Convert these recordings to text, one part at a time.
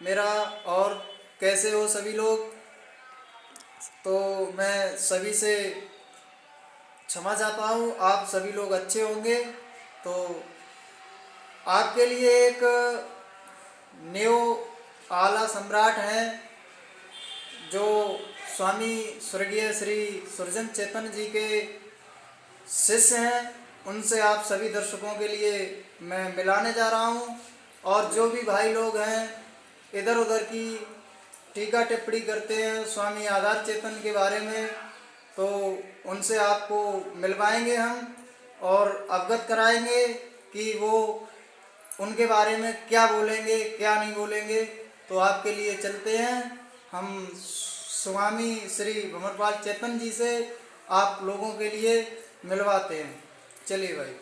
मेरा। और कैसे हो सभी लोग? तो मैं सभी से क्षमा चाहता हूँ, आप सभी लोग अच्छे होंगे। तो आपके लिए एक न्यू आला सम्राट हैं जो स्वामी स्वर्गीय श्री सुरजन चेतन जी के शिष्य हैं। उनसे आप सभी दर्शकों के लिए मैं मिलाने जा रहा हूँ। और जो भी भाई लोग हैं इधर उधर की टीका टिप्पणी करते हैं स्वामी आधार चेतन के बारे में, तो उनसे आपको मिलवाएंगे हम और अवगत कराएंगे कि वो उनके बारे में क्या बोलेंगे क्या नहीं बोलेंगे। तो आपके लिए चलते हैं हम स्वामी श्री भंवरपाल चेतन जी से, आप लोगों के लिए मिलवाते हैं। चलिए भाई।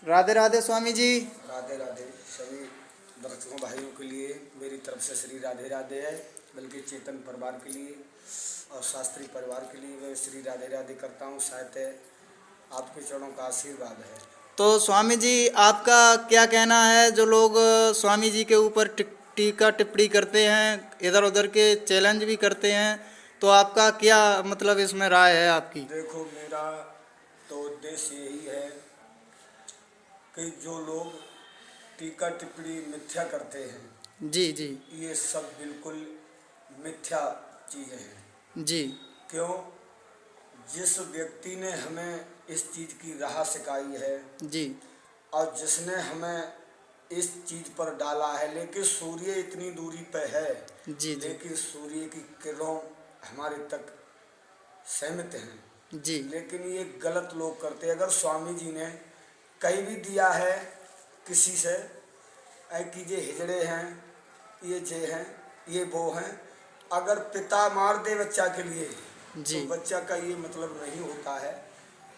राधे राधे स्वामी जी। राधे राधे। सभी दर्शकों भाइयों के लिए मेरी तरफ से श्री राधे राधे है, बल्कि चेतन परिवार के लिए और शास्त्री परिवार के लिए मैं श्री राधे राधे करता हूँ। शायद आपके चरणों का आशीर्वाद है। तो स्वामी जी आपका क्या कहना है, जो लोग स्वामी जी के ऊपर टीका टिप्पणी करते हैं, इधर उधर के चैलेंज भी करते हैं, तो आपका क्या मतलब इसमें राय है आपकी? देखो, मेरा तो उद्देश्य यही है कि जो लोग टीका टिप्पणी मिथ्या करते हैं, जी जी ये सब बिल्कुल मिथ्या चीज़ें हैं। जी क्यों? जिस व्यक्ति ने हमें इस चीज़ की राह सिखाई है जी और जिसने हमें इस चीज़ पर डाला है, लेकिन सूर्य इतनी दूरी पे है, जी जी लेकिन सूर्य की किरणों हमारे तक सीमित हैं। जी लेकिन ये गलत लोग करते हैं। अगर स्वामी जी ने कहीं भी दिया है किसी से कि ये हिजड़े हैं, ये जे हैं, ये वो हैं, अगर पिता मार दे बच्चा के लिए जी तो बच्चा का ये मतलब नहीं होता है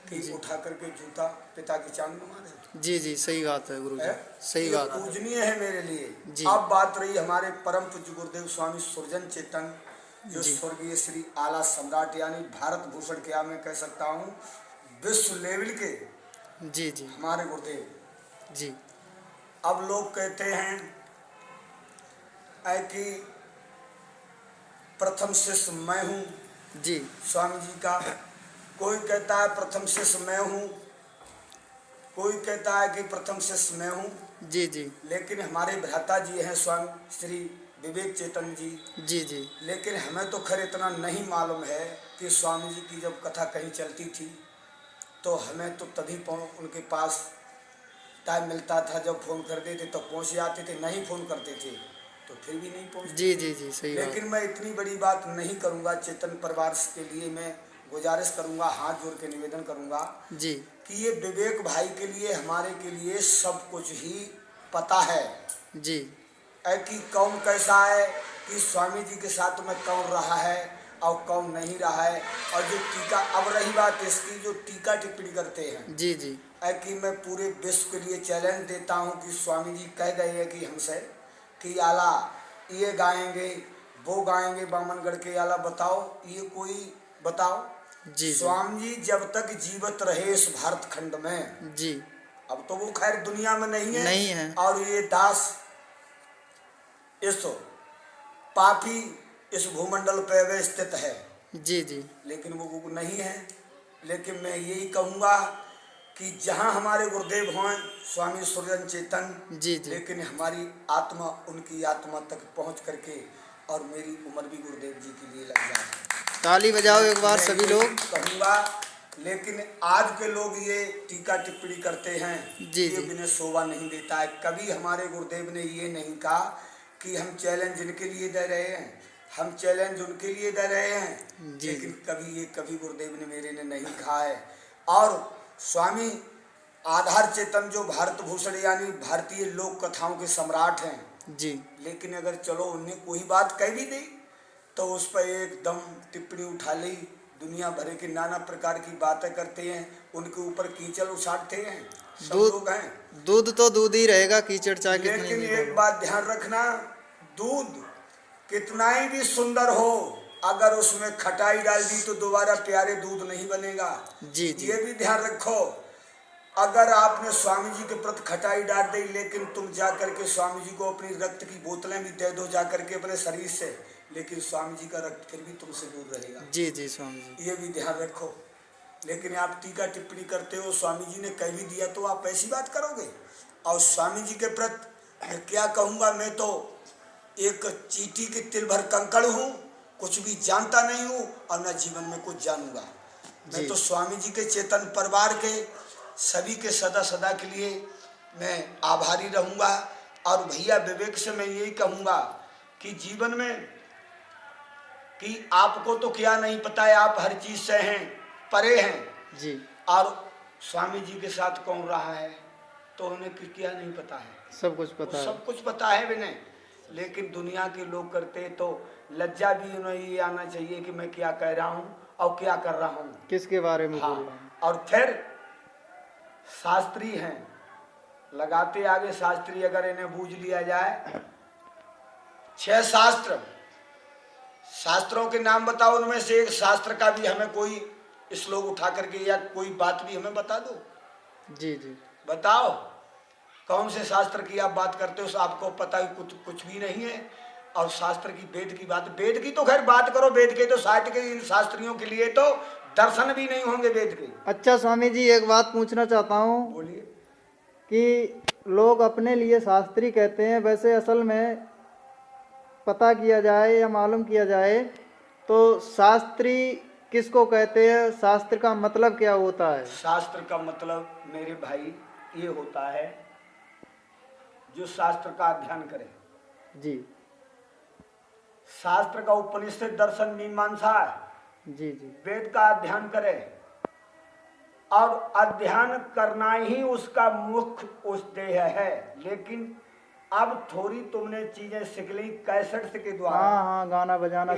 कि जी उठा करके जूता पिता की चांद में मारे। जी जी सही बात है गुरु जी, है? सही ये बात है पूजनीय है मेरे लिए। जी। अब बात रही हमारे परम पूज्य गुरुदेव स्वामी सुरजन चेतन, जो जी स्वर्गीय श्री आला सम्राट यानी भारत भूषण क्या मैं कह सकता हूँ, विश्व लेवल के जी जी हमारे गुरुदेव। जी अब लोग कहते हैं कि प्रथम शिष्य मैं हूँ जी स्वामी जी का, कोई कहता है प्रथम शिष्य मैं हूँ, कोई कहता है कि प्रथम शिष्य मैं हूँ। जी जी लेकिन हमारे भ्राता जी हैं स्वामी श्री विवेक चेतन जी। जी जी लेकिन हमें तो खैर इतना नहीं मालूम है कि स्वामी जी की जब कथा कहीं चलती थी तो हमें तो तभी उनके पास टाइम मिलता था, जब फ़ोन करते थे तो पहुँच जाते थे, नहीं फ़ोन करते थे तो फिर भी नहीं पहुँचते। जी जी जी सही बात। लेकिन मैं इतनी बड़ी बात नहीं करूँगा, चेतन परिवार के लिए मैं गुजारिश करूँगा, हाथ जोड़ के निवेदन करूँगा जी कि ये विवेक भाई के लिए हमारे के लिए सब कुछ ही पता है जी कि कौन कैसा है, कि स्वामी जी के साथ में कौन रहा है और कौन नहीं रहा है। और जो टीका, अब रही बात इसकी, जो टीका टिप्पणी करते हैं जी जी कि मैं पूरे विश्व के लिए चैलेंज देता हूं कि स्वामी जी कह गए हैं कि हमसे कि आला ये गाएंगे वो गाएंगे, बामनगढ़ के आला बताओ, ये कोई बताओ। जी जी स्वामी जी जब तक जीवित रहे इस भारत खंड में, जी अब तो वो खैर दुनिया में नहीं है, नहीं है। और ये दास इस पापी इस भूमंडल पे वे स्थित है, जी जी लेकिन वो नहीं है। लेकिन मैं यही कहूँगा कि जहाँ हमारे गुरुदेव हों स्वामी सुरजन चेतन, जी जी लेकिन हमारी आत्मा उनकी आत्मा तक पहुँच करके और मेरी उम्र भी गुरुदेव जी के लिए लग जाए। ताली बजाओ एक बार मैं सभी यही लोग। कहूँगा। लेकिन आज के लोग ये टीका टिप्पणी करते हैं, जी ये जी बिना शोभा नहीं देता है। कभी हमारे गुरुदेव ने ये नहीं कहा कि हम चैलेंज इनके लिए दे रहे हैं, हम चैलेंज उनके लिए दे रहे हैं। जी लेकिन जी कभी गुरुदेव ने मेरे ने नहीं कहा है। और स्वामी आधार चेतन जो भारत भूषण यानी भारतीय लोक कथाओं के सम्राट हैं, जी लेकिन अगर चलो उन्हें कोई बात कह भी दी तो उस पर एकदम टिप्पणी उठा ली, दुनिया भर के नाना प्रकार की बातें करते हैं, उनके ऊपर कीचड़ उछालते हैं, सब लोग हैं। दूध तो दूध ही रहेगा, कीचड़ चाहे कितनी लेकिन भी एक बोलो। बात ध्यान रखना, दूध कितना ही भी सुंदर हो अगर उसमें खटाई डाल दी तो दोबारा प्यारे दूध नहीं बनेगा। जी जी। ये भी ध्यान रखो, अगर आपने स्वामी जी के प्रति खटाई डाल दी, लेकिन तुम जाकर के स्वामी जी को अपनी रक्त की बोतलें भी दे दो जाकर के अपने शरीर से, लेकिन स्वामी जी का रक्त फिर भी तुमसे दूर रहेगा। जी जी स्वामी जी। ये भी ध्यान रखो। लेकिन आप टीका टिप्पणी करते हो, स्वामी जी ने कह भी दिया तो आप ऐसी बात करोगे। और स्वामी जी के प्रति मैं क्या कहूँगा, मैं तो एक चींटी के तिल भर कंकड़ हूँ, कुछ भी जानता नहीं हूँ और न जीवन में कुछ जानूंगा। मैं तो स्वामी जी के चेतन परिवार के सभी के सदा सदा के लिए मैं आभारी रहूँगा। और भैया विवेक से मैं यही कहूँगा कि जीवन में कि आपको तो क्या नहीं पता है, आप हर चीज़ से हैं, परे हैं जी। और स्वामी जी के साथ कौन रहा है तो उन्हें क्या नहीं पता है, सब कुछ पता है। सब कुछ पता है विनय। लेकिन दुनिया के लोग करते तो लज्जा भी उन्हें ये आना चाहिए कि मैं क्या कह रहा हूँ और क्या कर रहा हूँ, किसके बारे में हाँ। बोल रहा हूँ। और फिर शास्त्री हैं, लगाते आगे शास्त्री, अगर इन्हें बूझ लिया जाए 6 शास्त्र, शास्त्रों के नाम बताओ, उनमें से एक शास्त्र का भी हमें कोई श्लोक उठा करके या कोई बात भी हमें बता दो। जी जी। बताओ कौन से शास्त्र की आप बात करते हो, आपको पता है कुछ भी नहीं है। और शास्त्र की, वेद की बात, वेद की तो खैर बात करो, वेद के तो साहित्य के इन शास्त्रियों के लिए तो दर्शन भी नहीं होंगे वेद के। अच्छा स्वामी जी, एक बात पूछना चाहता हूँ बोलिए। कि लोग अपने लिए शास्त्री कहते हैं, वैसे असल में पता किया जाए या मालूम किया जाए तो शास्त्री किसको कहते हैं, शास्त्र का मतलब क्या होता है? शास्त्र का मतलब मेरे भाई ये होता है जो शास्त्र का अध्ययन करे। जी शास्त्र का उपनिषद दर्शन मीमांसा है, जी जी। वेद का अध्ययन करे और अध्ययन करना ही उसका मुख्य उद्देश्य है। लेकिन अब थोड़ी तुमने चीजें सीख ली कैसेट्स के द्वारा। हाँ हाँ, गाना बजाना